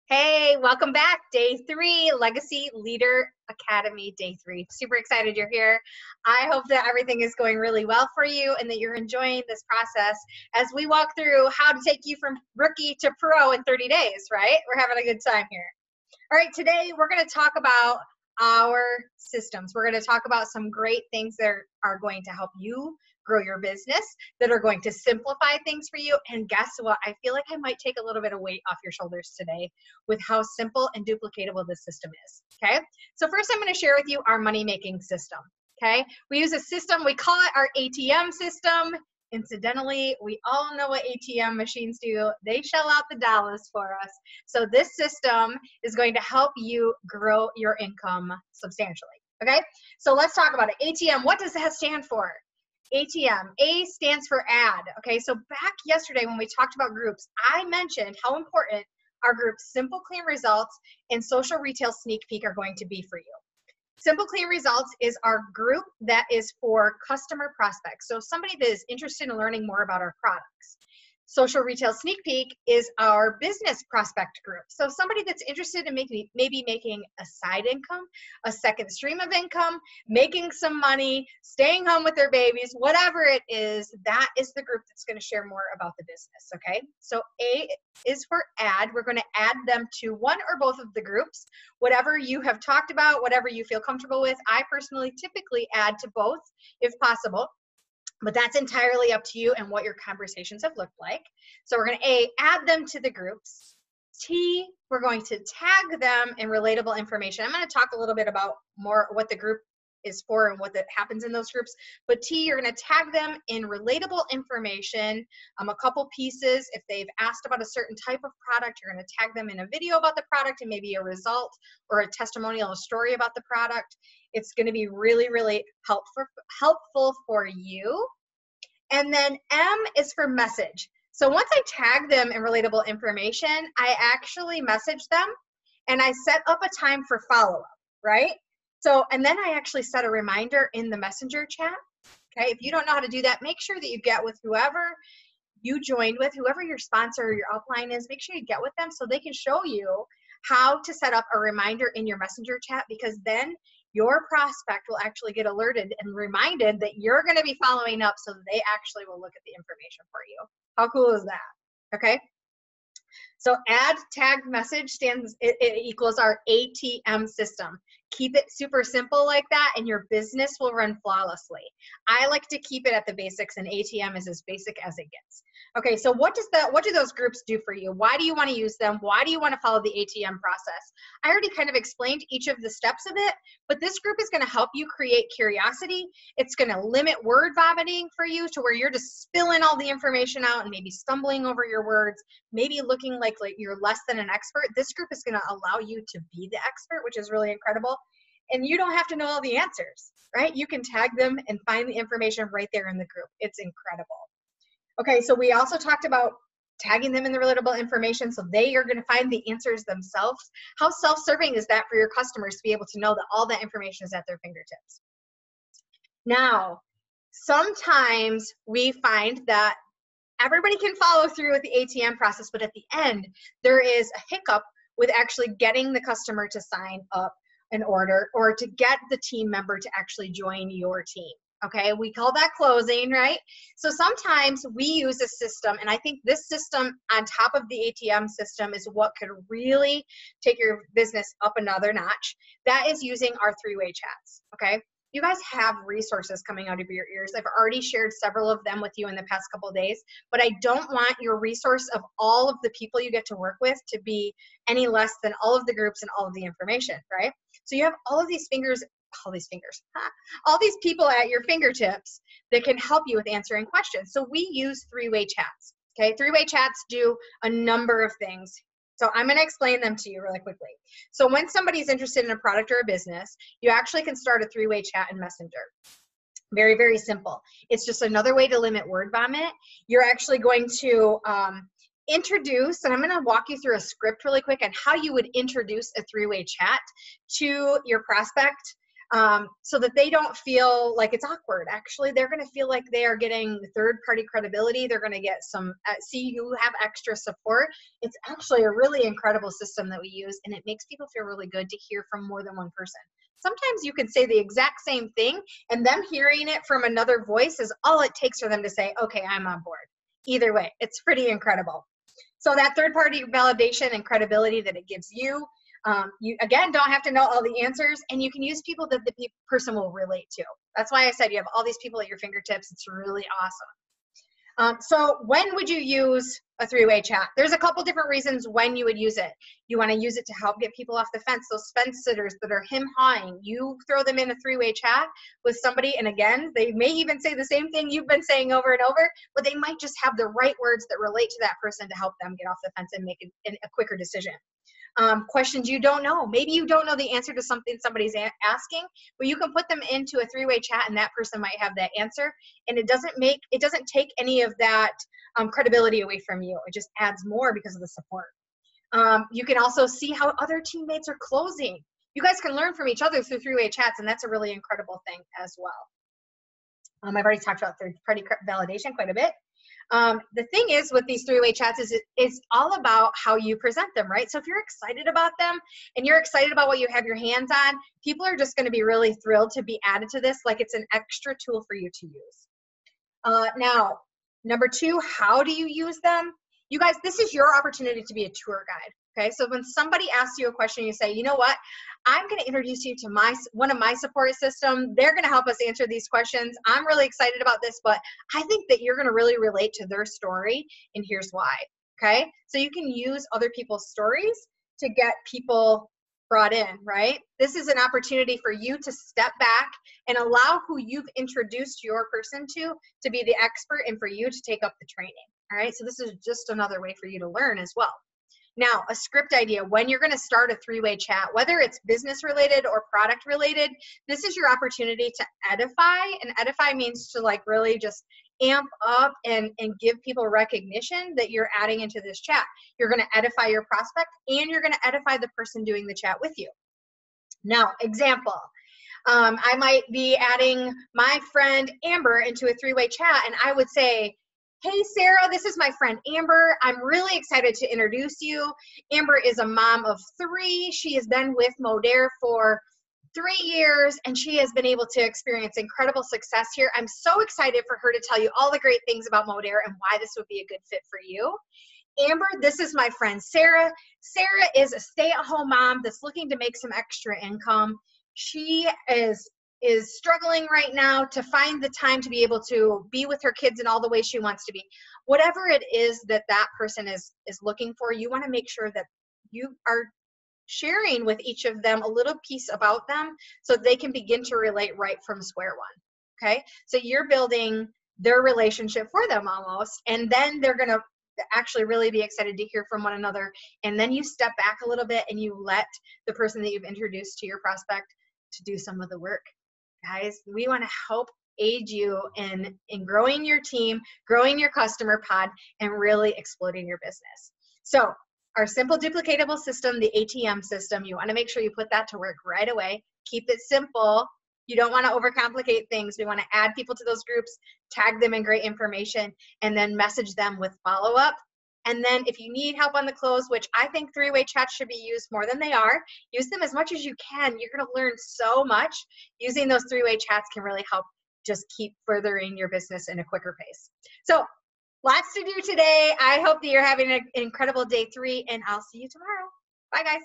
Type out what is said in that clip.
Hey, welcome back. Day 3, Legacy Leader Academy, day 3. Super excited you're here. I hope that everything is going really well for you and that you're enjoying this process as we walk through how to take you from rookie to pro in 30 days, right? We're having a good time here. All right, today we're going to talk about our systems. We're going to talk about some great things that are going to help you grow your business, that are going to simplify things for you. And guess what? I feel like I might take a little bit of weight off your shoulders today with how simple and duplicatable this system is. Okay. So first I'm going to share with you our money-making system. Okay. We use a system, we call it our ATM system. Incidentally, we all know what ATM machines do. They shell out the dollars for us. So this system is going to help you grow your income substantially. Okay, so let's talk about it. ATM, what does that stand for? ATM, A stands for ad. Okay, so back yesterday when we talked about groups, I mentioned how important our groups Simple Clean Results and Social Retail Sneak Peek are going to be for you. Simple Clean Results is our group that is for customer prospects. So somebody that is interested in learning more about our products. Social Retail Sneak Peek is our business prospect group. So somebody that's interested in maybe making a side income, a second stream of income, making some money, staying home with their babies, whatever it is, that is the group that's going to share more about the business, okay? So A is for add. We're going to add them to one or both of the groups. Whatever you have talked about, whatever you feel comfortable with. I personally typically add to both if possible. But that's entirely up to you and what your conversations have looked like. So we're going to A, add them to the groups. T, we're going to tag them in relatable information. I'm going to talk a little bit about more what the group is for and what that happens in those groups. But T, you're going to tag them in relatable information, a couple pieces. If they've asked about a certain type of product, you're going to tag them in a video about the product and maybe a result or a testimonial, a story about the product. It's going to be really, really helpful for you. And then M is for message. So once I tag them in relatable information, I actually message them and I set up a time for follow-up, right? So, and then I actually set a reminder in the messenger chat. Okay, if you don't know how to do that, make sure that you get with whoever you joined with, whoever your sponsor or your upline is, make sure you get with them so they can show you how to set up a reminder in your messenger chat, because then your prospect will actually get alerted and reminded that you're going to be following up so that they actually will look at the information for you. How cool is that? Okay. So add tag message it equals our ATM system. Keep it super simple like that and your business will run flawlessly. I like to keep it at the basics and ATM is as basic as it gets. Okay, so what do those groups do for you? Why do you want to use them? Why do you want to follow the ATM process? I already kind of explained each of the steps of it, but this group is going to help you create curiosity. It's going to limit word vomiting for you to where you're just spilling all the information out and maybe stumbling over your words, maybe looking like you're less than an expert. This group is going to allow you to be the expert, which is really incredible. And you don't have to know all the answers, right? You can tag them and find the information right there in the group. It's incredible. Okay, so we also talked about tagging them in the relatable information so they are going to find the answers themselves. How self-serving is that for your customers to be able to know that all that information is at their fingertips? Now, sometimes we find that everybody can follow through with the ATM process, but at the end, there is a hiccup with actually getting the customer to sign up an order or to get the team member to actually join your team. Okay, we call that closing, right? So sometimes we use a system, and I think this system on top of the ATM system is what could really take your business up another notch. That is using our three-way chats, okay? You guys have resources coming out of your ears. I've already shared several of them with you in the past couple of days, but I don't want your resource of all of the people you get to work with to be any less than all of the groups and all of the information, right? So you have all these people at your fingertips that can help you with answering questions. So we use three-way chats, okay? Three-way chats do a number of things. So I'm going to explain them to you really quickly. So when somebody's interested in a product or a business, you actually can start a three-way chat in Messenger. Very, very simple. It's just another way to limit word vomit. You're actually going to introduce, and I'm going to walk you through a script really quick on how you would introduce a three-way chat to your prospect so that they don't feel like it's awkward. Actually, they're going to feel like they are getting third-party credibility. They're going to get some, see you have extra support. It's actually a really incredible system that we use, and it makes people feel really good to hear from more than one person. Sometimes you can say the exact same thing, and them hearing it from another voice is all it takes for them to say, okay, I'm on board. Either way, it's pretty incredible. So that third-party validation and credibility that it gives you, you again don't have to know all the answers, and you can use people that the person will relate to. That's why I said you have all these people at your fingertips. It's really awesome. So when would you use a three-way chat? There's a couple different reasons when you would use it. You want to use it to help get people off the fence. Those fence sitters that are him-hawing, you throw them in a three-way chat with somebody, and again, they may even say the same thing you've been saying over and over, but they might just have the right words that relate to that person to help them get off the fence and make a quicker decision. Questions you don't know. Maybe you don't know the answer to something somebody's asking, but you can put them into a three-way chat and that person might have that answer, and it doesn't take any of that credibility away from you. It just adds more because of the support. You can also see how other teammates are closing. You guys can learn from each other through three-way chats, and that's a really incredible thing as well. I've already talked about third-party validation quite a bit. The thing is with these three-way chats is it's all about how you present them, right? So if you're excited about them and you're excited about what you have your hands on, people are just going to be really thrilled to be added to this, like it's an extra tool for you to use. Now, number two, how do you use them? You guys, this is your opportunity to be a tour guide. Okay, so when somebody asks you a question, you say, you know what, I'm going to introduce you to one of my support systems. They're going to help us answer these questions. I'm really excited about this, but I think that you're going to really relate to their story, and here's why. Okay, so you can use other people's stories to get people brought in, right? This is an opportunity for you to step back and allow who you've introduced your person to be the expert and for you to take up the training. All right, so this is just another way for you to learn as well. Now, a script idea, when you're going to start a three-way chat, whether it's business related or product related, this is your opportunity to edify, and edify means to like really just amp up and give people recognition that you're adding into this chat. You're going to edify your prospect, and you're going to edify the person doing the chat with you. Now, example, I might be adding my friend Amber into a three-way chat, and I would say, hey, Sarah, this is my friend Amber. I'm really excited to introduce you. Amber is a mom of 3. She has been with Modere for 3 years, and she has been able to experience incredible success here. I'm so excited for her to tell you all the great things about Modere and why this would be a good fit for you. Amber, this is my friend Sarah. Sarah is a stay-at-home mom that's looking to make some extra income. She is struggling right now to find the time to be able to be with her kids in all the ways she wants to be. Whatever it is that that person is looking for, you want to make sure that you are sharing with each of them a little piece about them so they can begin to relate right from square one. Okay, so you're building their relationship for them almost, and then they're going to actually really be excited to hear from one another. And then you step back a little bit and you let the person that you've introduced to your prospect to do some of the work. Guys, we want to help aid you in growing your team, growing your customer pod, and really exploding your business. So our simple duplicatable system, the ATM system, you want to make sure you put that to work right away. Keep it simple. You don't want to overcomplicate things. We want to add people to those groups, tag them in great information, and then message them with follow-up. And then if you need help on the close, which I think three-way chats should be used more than they are, use them as much as you can. You're going to learn so much. Using those three-way chats can really help just keep furthering your business in a quicker pace. So lots to do today. I hope that you're having an incredible day 3, and I'll see you tomorrow. Bye, guys.